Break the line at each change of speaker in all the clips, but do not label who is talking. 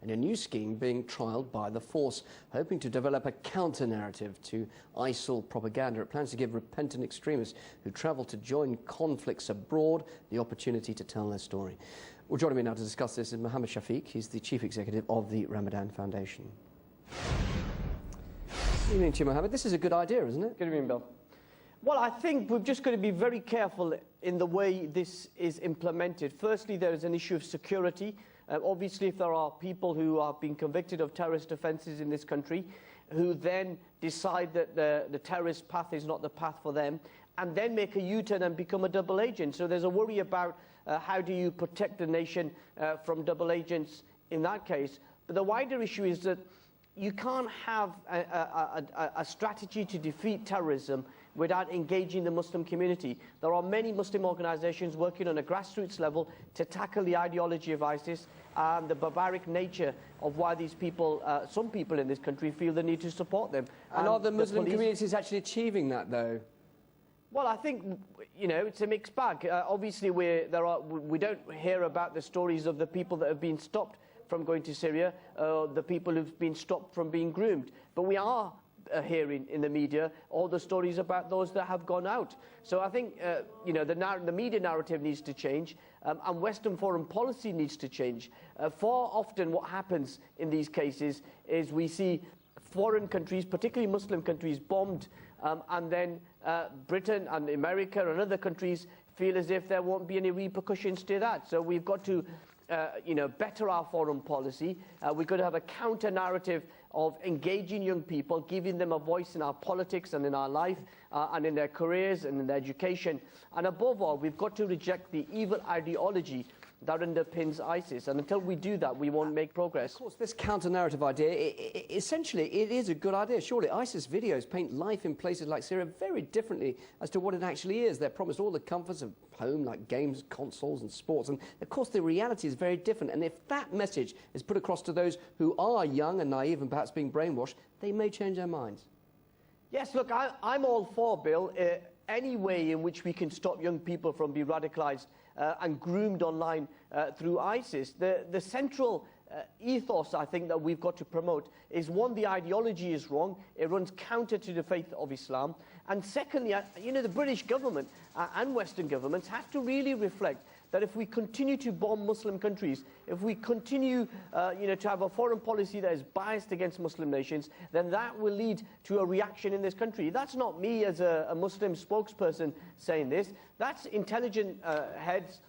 and a new scheme being trialled by the force, hoping to develop a counter-narrative to ISIL propaganda. It plans to give repentant extremists who travel to join conflicts abroad the opportunity to tell their story. Well, joining me now to discuss this is Mohammed Shafiq. He's the Chief Executive of the Ramadhan Foundation. Good evening to you, Mohammed. This is a good idea, isn't it?
Good evening, Bill. Well, I think we've just got to be very careful in the way this is implemented. Firstly, there is an issue of security. Obviously, if there are people who are being convicted of terrorist offences in this country, who then decide that the terrorist path is not the path for them, and then make a U-turn and become a double agent. So there's a worry about how do you protect the nation from double agents in that case. But the wider issue is that you can't have a strategy to defeat terrorism without engaging the Muslim community. There are many Muslim organisations working on a grassroots level to tackle the ideology of ISIS and the barbaric nature of why these people, some people in this country, feel the need to support them.
And are the Muslim communities actually achieving that, though?
Well, I think, you know, it's a mixed bag. Obviously, we don't hear about the stories of the people that have been stopped from going to Syria, the people who've been stopped from being groomed. But we are hearing in the media all the stories about those that have gone out. So I think, you know, the media narrative needs to change, and Western foreign policy needs to change. Far often what happens in these cases is we see foreign countries, particularly Muslim countries, bombed, and then Britain and America and other countries feel as if there won't be any repercussions to that. So we've got to you know, better our foreign policy. We've got to have a counter-narrative of engaging young people, giving them a voice in our politics and in our life, and in their careers and in their education. And above all, we've got to reject the evil ideology that underpins ISIS. And until we do that, we won't make progress.
Of course, this counter-narrative idea, essentially, it is a good idea. Surely, ISIS videos paint life in places like Syria very differently as to what it actually is. They're promised all the comforts of home, like games, consoles and sports. And, of course, the reality is very different. And if that message is put across to those who are young and naive and perhaps being brainwashed, they may change their minds.
Yes, look, I'm all for, Bill, any way in which we can stop young people from being radicalised and groomed online through ISIS. The central ethos, I think, that we've got to promote is, one, the ideology is wrong. It runs counter to the faith of Islam. And secondly, you know, the British government and Western governments have to really reflect that if we continue to bomb Muslim countries, if we continue you know, to have a foreign policy that is biased against Muslim nations, then that will lead to a reaction in this country. That's not me as a Muslim spokesperson saying this. That's intelligent heads,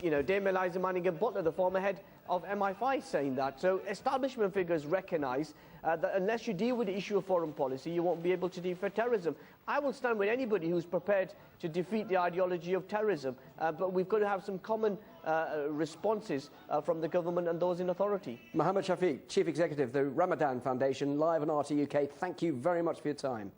you know, Dame Eliza Manningham Butler, the former head of MI5, saying that. So establishment figures recognise that unless you deal with the issue of foreign policy, you won't be able to defeat terrorism. I will stand with anybody who's prepared to defeat the ideology of terrorism, but we've got to have some common responses from the government and those in authority.
Mohammed Shafiq, Chief Executive of the Ramadhan Foundation, live on RT UK. Thank you very much for your time.